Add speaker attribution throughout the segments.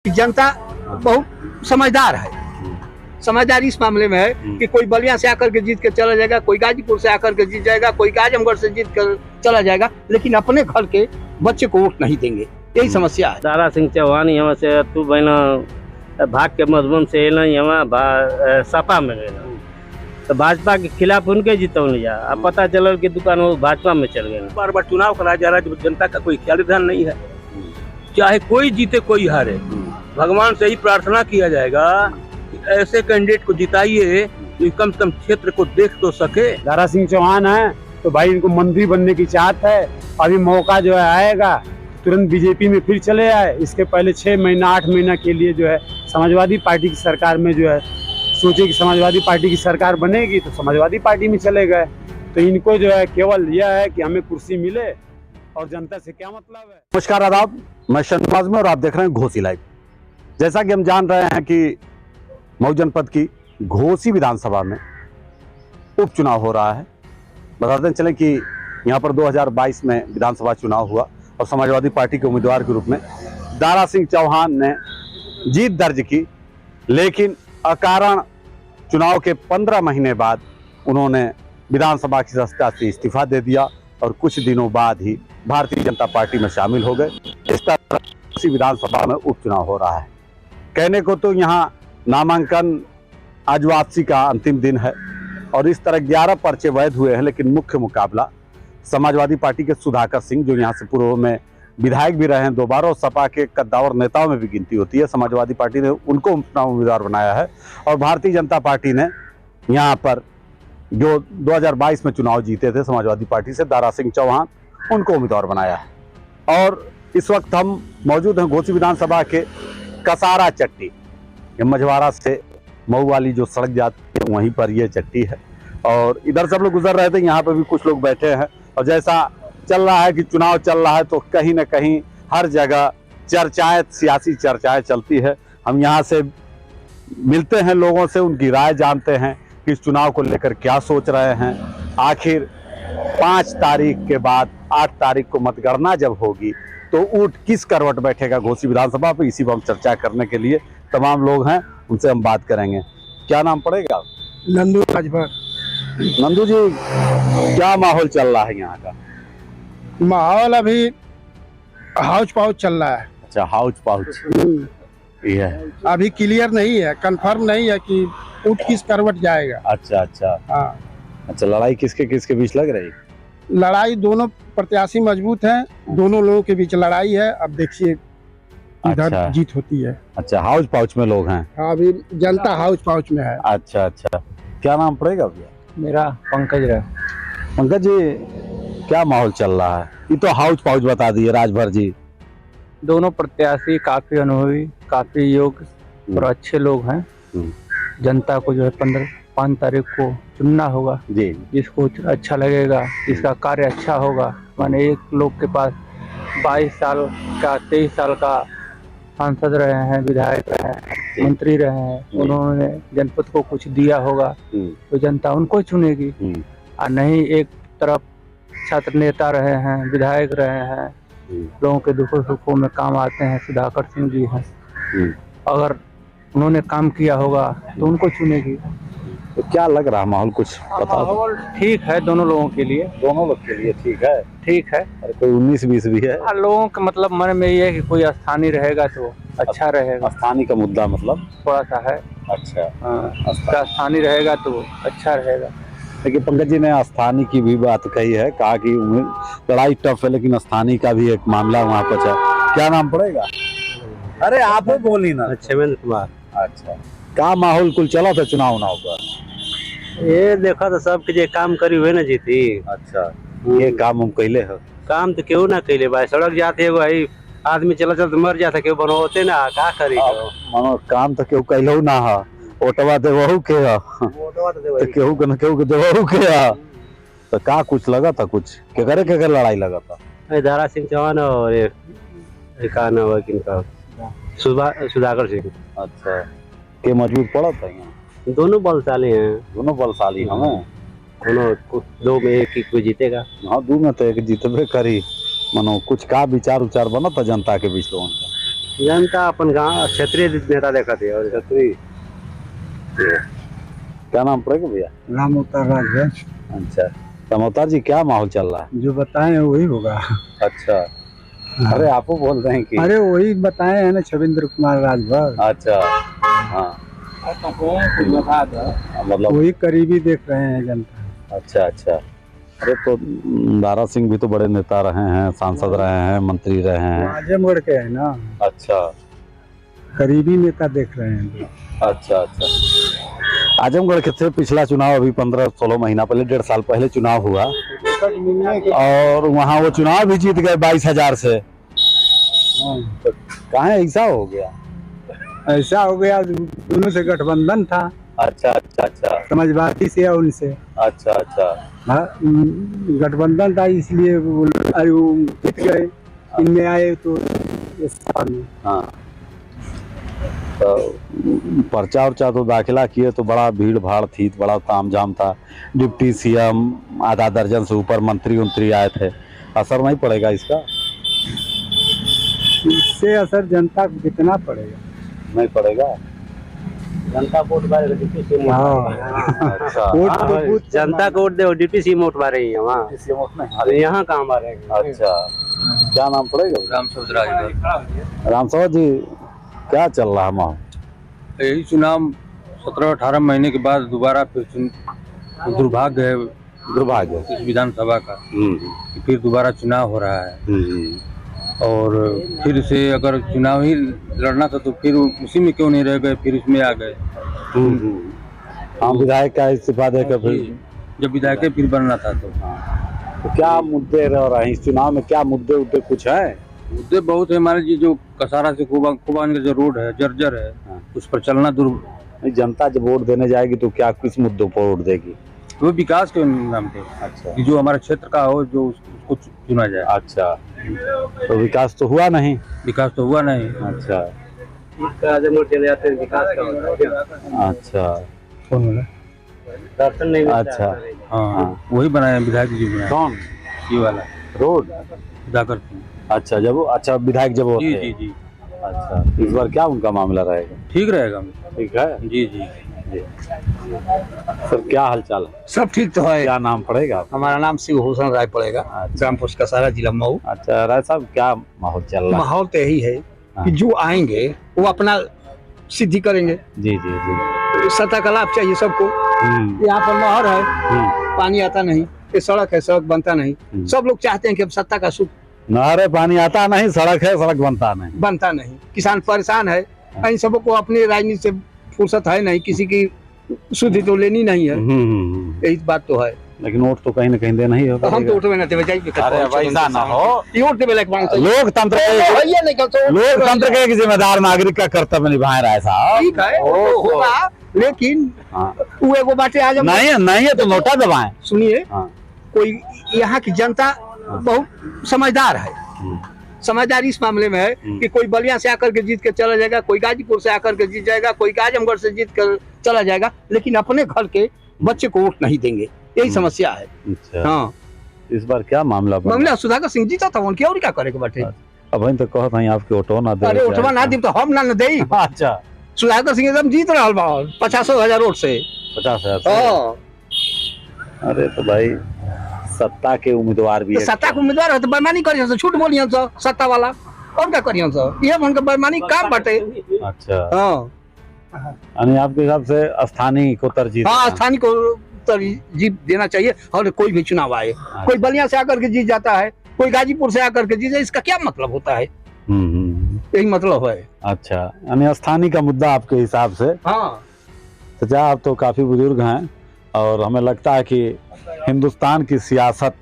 Speaker 1: जनता बहुत समझदार है। समझदार इस मामले में है कि कोई बलिया से आकर के जीत के चला जाएगा, कोई गाजीपुर से आकर के जीत जाएगा, कोई आजमगढ़ से जीत कर चला जाएगा, लेकिन अपने घर के बच्चे को वोट नहीं देंगे। यही समस्या है।
Speaker 2: दारा सिंह चौहान यहाँ से तू बहना भाग के मजबूम से यहाँ सपा में गए तो भाजपा के खिलाफ उनके जीतौन जा। अब पता चल कि दुकान वो भाजपा में चल गए।
Speaker 3: बार बार चुनाव कराया जा रहा है, जनता का कोई ख्याल ध्यान नहीं है। चाहे कोई जीते कोई हारे, भगवान से ही प्रार्थना किया जाएगा कि ऐसे कैंडिडेट को जिताइए जो कम से कम क्षेत्र को देख तो सके।
Speaker 4: दारा सिंह चौहान है तो भाई इनको मंत्री बनने की चाहत है। अभी मौका जो है आएगा, तुरंत बीजेपी में फिर चले आए। इसके पहले 6 महीना 8 महीना के लिए जो है समाजवादी पार्टी की सरकार में जो है सोचे कि समाजवादी पार्टी की सरकार बनेगी तो समाजवादी पार्टी में चले गए। तो इनको जो है केवल यह है कि हमें कुर्सी मिले और जनता से क्या मतलब है।
Speaker 5: नमस्कार, आदाब, मैं शहनवाज में और आप देख रहे हैं घोसी लाइव। जैसा कि हम जान रहे हैं कि मऊ जनपद की घोसी विधानसभा में उपचुनाव हो रहा है। बताते चलें कि यहाँ पर 2022 में विधानसभा चुनाव हुआ और समाजवादी पार्टी के उम्मीदवार के रूप में दारा सिंह चौहान ने जीत दर्ज की, लेकिन अकारण चुनाव के 15 महीने बाद उन्होंने विधानसभा की सदस्यता से इस्तीफा दे दिया और कुछ दिनों बाद ही भारतीय जनता पार्टी में शामिल हो गए। इस तरह घोसी विधानसभा में उपचुनाव हो रहा है। कहने को तो यहाँ नामांकन आज वापसी का अंतिम दिन है और इस तरह 11 पर्चे वैध हुए हैं, लेकिन मुख्य मुकाबला समाजवादी पार्टी के सुधाकर सिंह, जो यहाँ से पूर्व में विधायक भी रहे हैं 2 बार और सपा के कद्दावर नेताओं में भी गिनती होती है। समाजवादी पार्टी ने उनको अपना उम्मीदवार बनाया है और भारतीय जनता पार्टी ने यहाँ पर जो 2022 में चुनाव जीते थे समाजवादी पार्टी से दारा सिंह चौहान, उनको उम्मीदवार बनाया है। और इस वक्त हम मौजूद हैं घोसी विधानसभा के कसारा चट्टी, मझवारा से मऊ वाली जो सड़क जाती है वहीं पर ये चट्टी है और इधर सब लोग गुजर रहे थे। यहाँ पर भी कुछ लोग बैठे हैं और जैसा चल रहा है कि चुनाव चल रहा है तो कहीं ना कहीं हर जगह चर्चाएं, सियासी चर्चाएं चलती है। हम यहाँ से मिलते हैं लोगों से, उनकी राय जानते हैं कि इस चुनाव को लेकर क्या सोच रहे हैं। आखिर 5 तारीख के बाद 8 तारीख को मतगणना जब होगी तो ऊँट किस करवट बैठेगा घोसी विधानसभा पर, इसी पर हम चर्चा करने के लिए तमाम लोग हैं, उनसे हम बात करेंगे। क्या नाम पड़ेगा?
Speaker 1: नंदू राजभर।
Speaker 5: नंदू जी, क्या माहौल चल रहा है यहाँ का?
Speaker 1: माहौल अभी हाउच पाउच चल रहा है।
Speaker 5: अच्छा, हाउच पाउच ये है।
Speaker 1: अभी क्लियर नहीं है, कंफर्म नहीं है कि ऊँट किस करवट जाएगा।
Speaker 5: अच्छा अच्छा
Speaker 1: हाँ।
Speaker 5: अच्छा, लड़ाई किसके किसके बीच लग रही?
Speaker 1: लड़ाई दोनों प्रत्याशी मजबूत हैं, दोनों लोगों के बीच लड़ाई है। अब देखिए इधर
Speaker 5: अच्छा।
Speaker 1: जीत होती है।
Speaker 5: अच्छा, हाउच पाउच में लोग हैं।
Speaker 1: हाँ, अभी जनता हाउच पाउच में है।
Speaker 5: अच्छा अच्छा, क्या नाम पड़ेगा भैया?
Speaker 2: मेरा पंकज रहा।
Speaker 5: पंकज जी, क्या माहौल चल रहा है? ये तो हाउच पाउच बता दिए राजभर जी।
Speaker 2: दोनों प्रत्याशी काफी अनुभवी, काफी योग्य और अच्छे लोग हैं। जनता को जो है 5 तारीख को चुनना होगा
Speaker 5: जी।
Speaker 2: जिसको अच्छा लगेगा, जिसका कार्य अच्छा होगा। माने एक लोग के पास 22 साल का 23 साल का सांसद रहे हैं, विधायक रहे हैं, मंत्री रहे हैं, उन्होंने जनपद को कुछ दिया होगा तो जनता उनको चुनेगी। और नहीं एक तरफ छात्र नेता रहे हैं, विधायक रहे हैं, लोगों के दुखों सुखों में काम आते हैं, सुधाकर सिंह जी हैं, अगर उन्होंने काम किया होगा तो उनको चुनेगी।
Speaker 5: तो क्या लग रहा है माहौल, कुछ पता?
Speaker 2: माहौल ठीक है दोनों लोगों के लिए।
Speaker 5: दोनों लोग के लिए ठीक है?
Speaker 2: ठीक है।
Speaker 5: अरे कोई 19-20 भी है?
Speaker 2: लोगों का मतलब मन में ये है कि कोई स्थानीय रहेगा तो अच्छा रहेगा।
Speaker 5: स्थानीय का मुद्दा मतलब
Speaker 2: थोड़ा सा है।
Speaker 5: अच्छा,
Speaker 2: स्थानीय रहेगा तो अच्छा रहेगा।
Speaker 5: लेकिन पंकज जी ने स्थानीय की भी बात कही है, कहा कि लड़ाई टफ है लेकिन स्थानीय का भी एक मामला वहाँ पर है। क्या नाम पड़ेगा? अरे आप बोली ना।
Speaker 2: क्षेमेंद्र कुमार।
Speaker 5: अच्छा, क्या माहौल कुल चला था चुनाव पर?
Speaker 2: ये देखा तो सब के काम करी हुए ना जीती।
Speaker 5: अच्छा, ये काम हम कहले हो?
Speaker 2: काम तो क्यों ना कैले भाई, सड़क जाते है भाई, आदमी चला चलते मर जाता, क्यों बनवाते ना, का करी
Speaker 5: मनो काम तो क्यों कहलो ना है, ओटवा दे वहू के है तो केहू के न केहू के देवहू के है। तो का कुछ लगा था, कुछ के करे लड़ाई लगा था?
Speaker 2: दारा सिंह चौहान और ये का नाम है किनका, सुधाकर सिंह।
Speaker 5: अच्छा, के मजबूत पड़ा था यहाँ?
Speaker 2: दोनों बलशाली हैं।
Speaker 5: दोनों बलशाली हमें,
Speaker 2: दोनों 2 में एक कोई जीतेगा।
Speaker 5: हाँ, 2 में तो एक जीतबे करी। मनो कुछ का विचार बना था जनता के बीच लोगों का?
Speaker 4: जनता अपन गाँव क्षेत्रीय नेता देखा थे और
Speaker 5: छतरी क्या नाम पड़ेगा भैया?
Speaker 4: राम अवतार राजवंश।
Speaker 5: अच्छा समाचार जी, क्या माहौल चल रहा है?
Speaker 4: जो बताए हैं वही होगा।
Speaker 5: अच्छा, अरे आप बोल रहे हैं कि
Speaker 4: अरे वही बताए हैं ना, छविंद्र कुमार राजभर।
Speaker 5: अच्छा हाँ, मतलब
Speaker 4: वही करीबी देख रहे हैं जनता।
Speaker 5: अच्छा अच्छा। अरे तो दारा सिंह भी तो बड़े नेता रहे हैं, सांसद रहे हैं, मंत्री रहे हैं।
Speaker 4: आजमगढ़ के है ना,
Speaker 5: अच्छा
Speaker 4: करीबी नेता देख रहे हैं।
Speaker 5: अच्छा अच्छा। आजमगढ़ के थे पिछला चुनाव अभी 15-16 महीना पहले, 1.5 साल पहले चुनाव हुआ और वहाँ वो चुनाव भी जीत गए 22,000 से। तो कहाँ ऐसा हो गया?
Speaker 4: ऐसा हो गया, दोनों से गठबंधन था।
Speaker 5: अच्छा अच्छा अच्छा
Speaker 4: समाजवादी से या उनसे
Speaker 5: अच्छा अच्छा।
Speaker 4: हाँ, गठबंधन था इसलिए वो जीत गए। इनमें आए तो इस साल में।
Speaker 5: हाँ तो पर्चा उर्चा तो दाखिला किए तो बड़ा भीड़ भाड़ थी, बड़ा तामझाम था। डिप्टी सीएम, आधा दर्जन से ऊपर मंत्री उंत्री आए थे। असर नहीं पड़ेगा इसका?
Speaker 4: इससे असर जनता को कितना पड़ेगा?
Speaker 5: नहीं पड़ेगा।
Speaker 6: जनता को वोट मारे डिप्टी सीएम।
Speaker 5: अच्छा
Speaker 4: वोट तो बूथ
Speaker 6: जनता को वोट दे, डिप्टी सीएम वोट मारे हैं वहाँ। अरे यहाँ कहाँ मारे?
Speaker 5: अच्छा, क्या नाम पड़ेगा?
Speaker 3: रामसवद राजभर।
Speaker 5: रामसवद जी, क्या चल रहा है माहौल?
Speaker 2: यही चुनाव 17-18 महीने के बाद दोबारा फिर दुर्भाग्य है
Speaker 5: दुर्भाग्य।
Speaker 2: इस विधानसभा का कि फिर दोबारा चुनाव हो रहा है। और फिर से अगर चुनाव ही लड़ना था तो फिर उसी में क्यों नहीं रह गए, फिर उसमें आ गए।
Speaker 5: हम विधायक का इस्तीफा देकर फिर
Speaker 2: जब विधायक फिर बनना था
Speaker 5: तो क्या मुद्दे रह रहे हैं इस चुनाव में? क्या मुद्दे उद्दे कुछ है?
Speaker 2: मुद्दे बहुत है हमारे जी। जो कसारा से कुबान का जो रोड है जर्जर है, उस पर चलना
Speaker 5: नहीं, जनता जब वोट देने जाएगी तो क्या किस मुद्दों पर वोट देगी?
Speaker 2: वो विकास के नाम पे।
Speaker 5: अच्छा
Speaker 2: कि जो हमारे क्षेत्र का हो, जो उसको चुना जाए।
Speaker 5: अच्छा, तो विकास तो हुआ नहीं?
Speaker 2: विकास तो हुआ नहीं।
Speaker 5: अच्छा
Speaker 6: आजमगढ़ चले जाते हैं, विकास का होता है।
Speaker 5: अच्छा
Speaker 2: कौन बोला?
Speaker 6: दर्शन नहीं मिलता
Speaker 5: अच्छा
Speaker 6: है।
Speaker 2: हाँ, वही बनाया विधायक जी बनाया,
Speaker 5: कौन
Speaker 2: ये वाला
Speaker 5: रोड?
Speaker 2: सुधाकर सिंह।
Speaker 5: अच्छा, जब अच्छा विधायक जब होते
Speaker 2: जी
Speaker 5: हैं।
Speaker 2: जी जी,
Speaker 5: अच्छा, इस बार क्या उनका मामला रहेगा?
Speaker 2: ठीक रहेगा।
Speaker 5: ठीक है
Speaker 2: जी जी।
Speaker 5: सर, क्या हालचाल है?
Speaker 1: सब ठीक तो है।
Speaker 5: क्या नाम पड़ेगा?
Speaker 1: हमारा नाम शिव भूषण राय पड़ेगा, ग्राम पोस्ट कसारा, जिला मऊ।
Speaker 5: अच्छा राय साहब, क्या माहौल चल रहा है?
Speaker 1: माहौल तो यही है कि जो आएंगे वो अपना सिद्धि करेंगे।
Speaker 5: जी जी जी।
Speaker 1: सत्ता का लाभ चाहिए सबको। यहाँ पर नहर है, पानी आता नहीं। ये सड़क है, सड़क बनता नहीं। सब लोग चाहते हैं कि अब सत्ता का सुख।
Speaker 5: नहर है, पानी आता नहीं, सड़क है, सड़क बनता नहीं। किसान परेशान है। इन सबको अपनी राजनीति से फुर्सत है नहीं, किसी की शुद्धि तो लेनी नहीं है। यही बात तो है। लेकिन वोट तो कहीं ना कहीं देना ही होगा।
Speaker 1: हम तो वोट में ना देवे जाइए।
Speaker 5: अरे वैसा ना हो।
Speaker 1: वोट देवे लायक मांग चाहिए।
Speaker 5: लोकतंत्र के एक जिम्मेदार नागरिक का कर्तव्य निभाए रहा है साहब।
Speaker 1: ठीक है, वो तो होगा, लेकिन वो एगो बाटे आज
Speaker 5: नहीं है तो नोटा दबाएं।
Speaker 1: सुनिए,
Speaker 5: हाँ।
Speaker 1: कोई यहाँ की जनता बहुत समझदार है। समझदार इस मामले में है कि कोई बलिया से आकर के जीत के चला जाएगा, कोई गाजीपुर से आकर के जीत जाएगा, कोई आजमगढ़ से जीत कर चला जाएगा, लेकिन अपने घर के बच्चे को वोट नहीं देंगे। यही समस्या है।
Speaker 5: अच्छा,
Speaker 1: हाँ,
Speaker 5: इस बार क्या मामला बना?
Speaker 1: मामला सुधाकर सिंह जीता था, उनकी और क्या करे के बाटे।
Speaker 5: अब तो कहत हैं आपके ऑटो ना दे।
Speaker 1: अरे उठवा ना दी तो हम ना दे।
Speaker 5: अच्छा,
Speaker 1: सुधाकर सिंह एकदम जीत रहा बा 50,000 वोट से।
Speaker 5: 50,000। अरे तो भाई सत्ता के उम्मीदवार भी
Speaker 1: तो सत्ता के उम्मीदवार है तो बेईमानी करियन से, झूठ बोलियन से सत्ता वाला, और क्या करियन से। ये उनका बेईमानी काम बाटे।
Speaker 5: अच्छा,
Speaker 1: हाँ
Speaker 5: यानी आपके हिसाब से स्थानीय को तरजीह?
Speaker 1: हाँ, स्थानीय को तरजीह देना चाहिए। और कोई भी चुनाव आए, कोई बलिया से आकर के जीत जाता है, कोई गाजीपुर से आकर के जीत जाए, इसका क्या मतलब होता है? यही मतलब है।
Speaker 5: अच्छा, यानी स्थानीय का मुद्दा आपके हिसाब से।
Speaker 1: हाँ,
Speaker 5: चाचा आप तो काफी बुजुर्ग हैं और हमें लगता है कि हिंदुस्तान की सियासत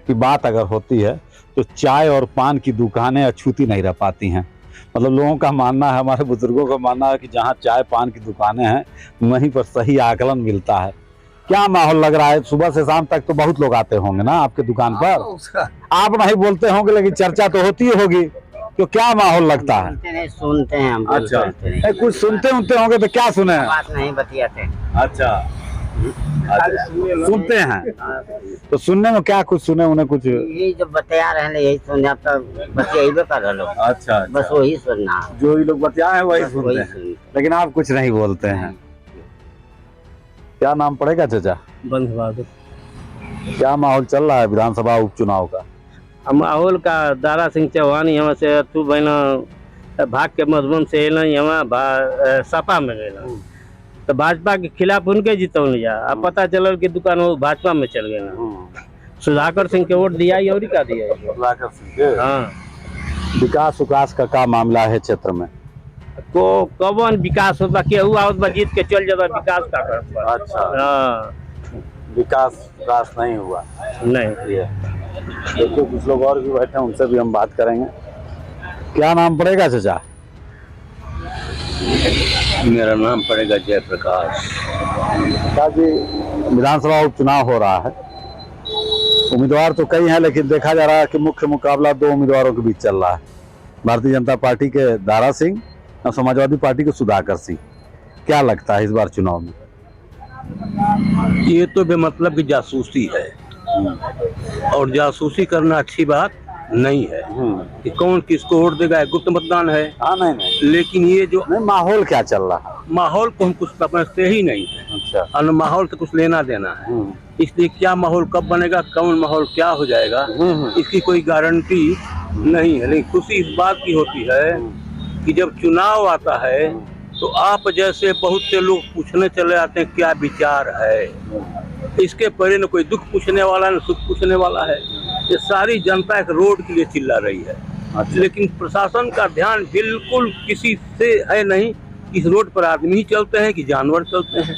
Speaker 5: की बात अगर होती है तो चाय और पान की दुकानें अछूती नहीं रह पाती हैं। मतलब लोगों का मानना है, हमारे बुजुर्गों का मानना है कि जहाँ चाय पान की दुकानें हैं वहीं पर सही आकलन मिलता है। क्या माहौल लग रहा है? सुबह से शाम तक तो बहुत लोग आते होंगे ना आपके दुकान पर। आप नहीं बोलते होंगे लेकिन चर्चा तो होती होगी, तो क्या माहौल लगता है?
Speaker 6: सुनते हैं हम।
Speaker 5: अच्छा, कुछ सुनते होंगे तो क्या सुने?
Speaker 6: बात नहीं बतियाते।
Speaker 5: अच्छा, सुनते हैं तो सुनने में क्या कुछ सुने उन्हें कुछ?
Speaker 7: यही जो बता रहे हैं यही सुनने आप तो बतियाबे कर रहे लोग।
Speaker 5: अच्छा,
Speaker 7: बस वही सुनना,
Speaker 5: जो ये लोग बतिया है वही
Speaker 7: बस
Speaker 5: सुनते
Speaker 7: वही
Speaker 5: हैं,
Speaker 7: सुन।
Speaker 5: लेकिन आप कुछ नहीं बोलते हैं। क्या नाम पड़ेगा चाचा?
Speaker 6: बंद बहादुर।
Speaker 5: क्या माहौल चल रहा है विधानसभा उपचुनाव का?
Speaker 6: माहौल का दारा सिंह चौहान यहाँ से तू बहना भाग के मधुबन से अल यहाँ सपा में गए तो भाजपा के खिलाफ उनके जीतौन लिया। अब पता चलल कि दुकान वो भाजपा में चल गए ना। सुधाकर सिंह के वोट दिया और का दिया।
Speaker 5: सुधाकर सिंह के?
Speaker 6: हाँ,
Speaker 5: विकास उकास का क्या मामला है क्षेत्र में?
Speaker 6: को कौन विकास होता केहू आवत जीत के चल जाता विकास का कर।
Speaker 5: अच्छा,
Speaker 6: हाँ,
Speaker 5: विकास विकास नहीं हुआ।
Speaker 6: नहीं।
Speaker 5: देखिए कुछ लोग और भी बैठे हैं, उनसे भी हम बात करेंगे। क्या नाम पड़ेगा चाचा?
Speaker 3: मेरा नाम पड़ेगा जयप्रकाश।
Speaker 5: जी, विधानसभा उपचुनाव हो रहा है, उम्मीदवार तो कई हैं, लेकिन देखा जा रहा है कि मुख्य मुकाबला दो उम्मीदवारों के बीच चल रहा है। भारतीय जनता पार्टी के दारा सिंह और समाजवादी पार्टी के सुधाकर सिंह। क्या लगता है इस बार चुनाव में?
Speaker 3: ये तो बेमतलब की जासूसी है और जासूसी करना अच्छी बात नहीं है कि कौन किसको वोट देगा, गुप्त मतदान है।
Speaker 5: हाँ, नहीं,
Speaker 3: लेकिन ये जो
Speaker 5: नहीं, माहौल क्या चल रहा है?
Speaker 3: माहौल को हम कुछ समझते ही नहीं है।
Speaker 5: अच्छा,
Speaker 3: और माहौल से कुछ लेना देना है, इसलिए क्या माहौल कब बनेगा, कौन माहौल क्या हो जाएगा, इसकी कोई गारंटी नहीं है। लेकिन खुशी इस बात की होती है कि जब चुनाव आता है तो आप जैसे बहुत से लोग पूछने चले आते हैं क्या विचार है। इसके परे न कोई दुख पूछने वाला न सुख पूछने वाला है। ये सारी जनता एक रोड के लिए चिल्ला रही है।
Speaker 5: अच्छा।
Speaker 3: लेकिन प्रशासन का ध्यान बिल्कुल किसी से है नहीं। इस रोड पर आदमी ही चलते हैं कि जानवर चलते हैं।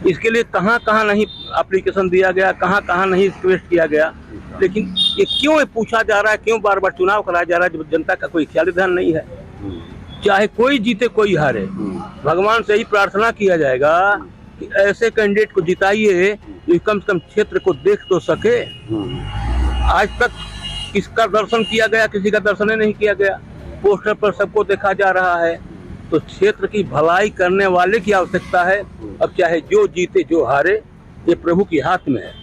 Speaker 3: इसके लिए कहाँ कहाँ नहीं एप्लीकेशन दिया गया, कहाँ कहाँ नहीं रिक्वेस्ट किया गया। लेकिन ये क्यों पूछा जा रहा है, क्यों बार बार चुनाव कराया जा रहा है जब जनता का कोई ख्याल ध्यान नहीं है। चाहे कोई जीते कोई हारे, भगवान से ही प्रार्थना किया जाएगा कि ऐसे कैंडिडेट को जिताइए जो कम से कम क्षेत्र को देख तो सके। आज तक किसका दर्शन किया गया, किसी का दर्शन नहीं किया गया। पोस्टर पर सबको देखा जा रहा है। तो क्षेत्र की भलाई करने वाले की आवश्यकता है। अब चाहे जो जीते जो हारे, ये प्रभु के हाथ में है।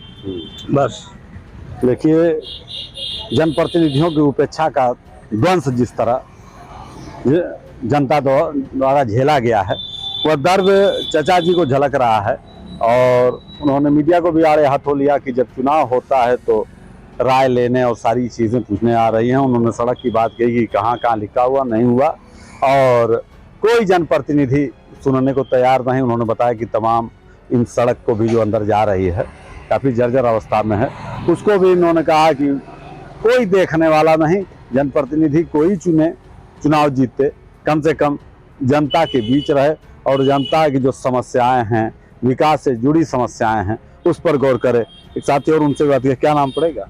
Speaker 3: बस
Speaker 5: देखिए, जनप्रतिनिधियों की उपेक्षा का ध्वंस जिस तरह जनता द्वारा झेला गया है, वह दर्द चाचा जी को झलक रहा है। और उन्होंने मीडिया को भी आड़े हाथों लिया कि जब चुनाव होता है तो राय लेने और सारी चीज़ें पूछने आ रही हैं। उन्होंने सड़क की बात कही कि कहाँ कहाँ लिखा हुआ, नहीं हुआ, और कोई जनप्रतिनिधि सुनने को तैयार नहीं। उन्होंने बताया कि तमाम इन सड़क को भी जो अंदर जा रही है काफ़ी जर्जर अवस्था में है, उसको भी इन्होंने कहा कि कोई देखने वाला नहीं। जनप्रतिनिधि कोई चुने, चुनाव जीते, कम से कम जनता के बीच रहे और जनता की जो समस्याएं हैं, विकास से जुड़ी समस्याएं हैं, उस पर गौर करे। एक साथी और उनसे बात किया। क्या नाम पड़ेगा?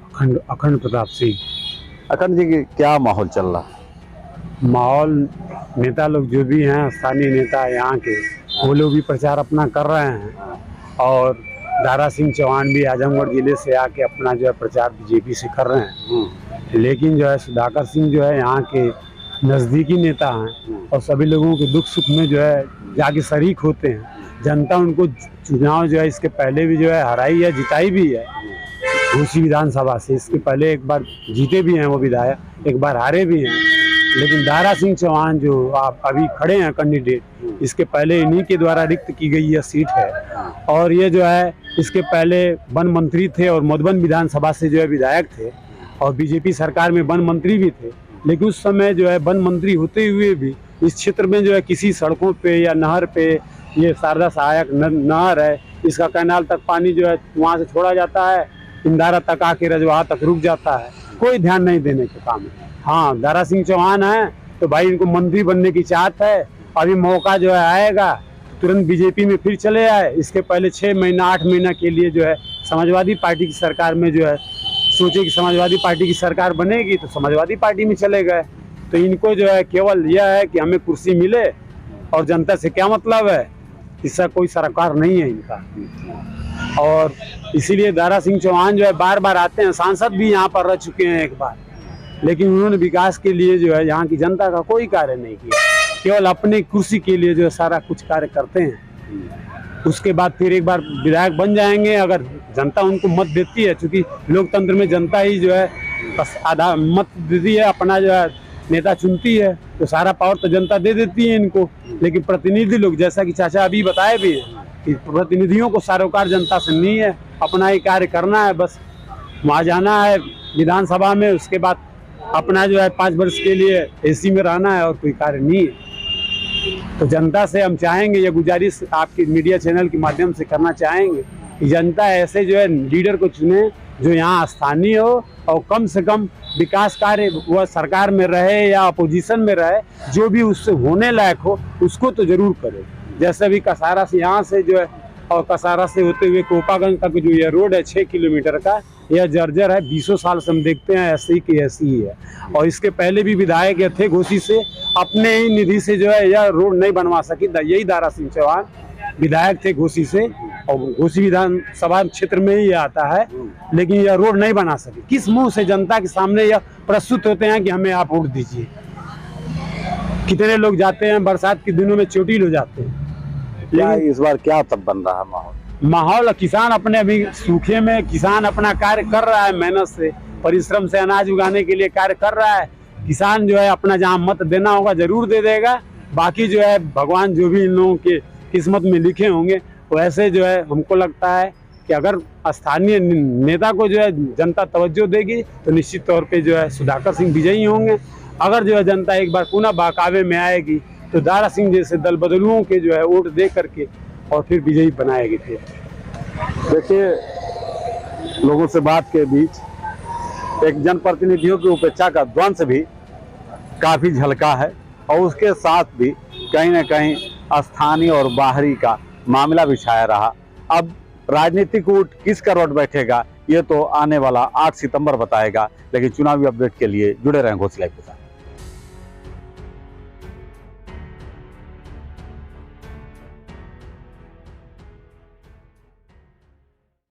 Speaker 4: अखंड प्रताप सिंह।
Speaker 5: अखंड जी, क्या माहौल चल रहा?
Speaker 4: माहौल, नेता लोग जो भी हैं, स्थानीय नेता यहाँ के, वो लोग भी प्रचार अपना कर रहे हैं। और दारा सिंह चौहान भी आजमगढ़ जिले से आके अपना जो है प्रचार बीजेपी से कर रहे हैं। लेकिन जो है सुधाकर सिंह जो है यहाँ के नज़दीकी नेता हैं और सभी लोगों के दुख सुख में जो है जाके शरीक होते हैं। जनता उनको चुनाव जो है इसके पहले भी जो है हराई है, जिताई भी है घोसी विधानसभा से। इसके पहले एक बार जीते भी हैं वो विधायक, एक बार हारे भी हैं। लेकिन दारा सिंह चौहान जो आप अभी खड़े हैं कैंडिडेट, इसके पहले इन्हीं के द्वारा रिक्त की गई यह सीट है। और ये जो है इसके पहले वन मंत्री थे और मधुबन विधानसभा से जो है विधायक थे और बीजेपी सरकार में वन मंत्री भी थे। लेकिन उस समय जो है वन मंत्री होते हुए भी इस क्षेत्र में जो है किसी सड़कों पे या नहर पे, ये शारदा सहायक नहर है, इसका कैनाल तक पानी जो है वहाँ से छोड़ा जाता है, इंदारा तक आके रजवाहा तक रुक जाता है, कोई ध्यान नहीं देने के काम है। हाँ, दारा सिंह चौहान है तो भाई इनको मंत्री बनने की चाहत है। अभी मौका जो है आएगा तो तुरंत बीजेपी में फिर चले आए। इसके पहले 6 महीना 8 महीना के लिए जो है समाजवादी पार्टी की सरकार में जो है सोचे कि समाजवादी पार्टी की सरकार बनेगी तो समाजवादी पार्टी में चले गए। तो इनको जो है केवल यह है कि हमें कुर्सी मिले और जनता से क्या मतलब है, इसका कोई सरकार नहीं है इनका। और इसीलिए दारा सिंह चौहान जो है बार बार आते हैं, सांसद भी यहाँ पर रह चुके हैं एक बार, लेकिन उन्होंने विकास के लिए जो है यहाँ की जनता का कोई कार्य नहीं किया। केवल अपनी कुर्सी के लिए जो है सारा कुछ कार्य करते हैं उसके बाद फिर एक बार विधायक बन जाएंगे अगर जनता उनको मत देती है, क्योंकि लोकतंत्र में जनता ही जो है बस आधा मत देती है, अपना जो है नेता चुनती है, तो सारा पावर तो जनता दे देती है इनको। लेकिन प्रतिनिधि लोग, जैसा कि चाचा अभी बताए भी हैं, कि प्रतिनिधियों को सरोकार जनता से नहीं है, अपना ही कार्य करना है, बस वहाँ जाना है विधानसभा में, उसके बाद अपना जो है 5 वर्ष के लिए एसी में रहना है और कोई कार्य नहीं है। तो जनता से हम चाहेंगे, ये गुजारिश आपके मीडिया चैनल के माध्यम से करना चाहेंगे कि जनता ऐसे जो है लीडर को चुने जो यहाँ स्थानीय हो और कम से कम विकास कार्य वह सरकार में रहे या अपोजिशन में रहे, जो भी उससे होने लायक हो उसको तो जरूर करे। जैसे भी कसारा से यहाँ से जो है और कसारा से होते हुए कोपागंज तक जो ये रोड है 6 किलोमीटर का, यह जर्जर है, 20 साल से हम देखते हैं ऐसी की ऐसी ही है। और इसके पहले भी विधायक थे घोसी से, अपने ही निधि से जो है यह रोड नहीं बनवा सकी। यही दारा सिंह चौहान विधायक थे घोसी से और घोसी विधानसभा क्षेत्र में ही आता है, लेकिन यह रोड नहीं बना सके। किस मुंह से जनता के सामने यह प्रस्तुत होते हैं कि हमें आप वोट दीजिए? कितने लोग जाते हैं बरसात के दिनों में चोटिल हो जाते हैं।
Speaker 5: लेकिन इस बार क्या तब बन रहा है
Speaker 4: माहौल? किसान अपने अभी सूखे में किसान अपना कार्य कर रहा है, मेहनत से परिश्रम से अनाज उगाने के लिए कार्य कर रहा है। किसान जो है अपना जहाँ मत देना होगा जरूर दे देगा, बाकी जो है भगवान जो भी इन लोगों के किस्मत में लिखे होंगे वैसे जो है हमको लगता है कि अगर स्थानीय नेता को जो है जनता तवज्जो देगी तो निश्चित तौर पे जो है सुधाकर सिंह विजयी होंगे। अगर जो है जनता एक बार पुनः बहकावे में आएगी तो दारा सिंह जैसे दल बदलुओं के जो है वोट दे करके और फिर विजयी बनाएगी। फिर
Speaker 5: देखिए, लोगों से बात के बीच एक जनप्रतिनिधियों की उपेक्षा का द्वंस भी काफी झलका है और उसके साथ भी कहीं न कहीं स्थानीय और बाहरी का मामला भी छाया रहा। अब राजनीतिक ऊट किस करवट बैठेगा ये तो आने वाला 8 सितंबर बताएगा। लेकिन चुनावी अपडेट के लिए जुड़े रहें घोसी लाइव के साथ।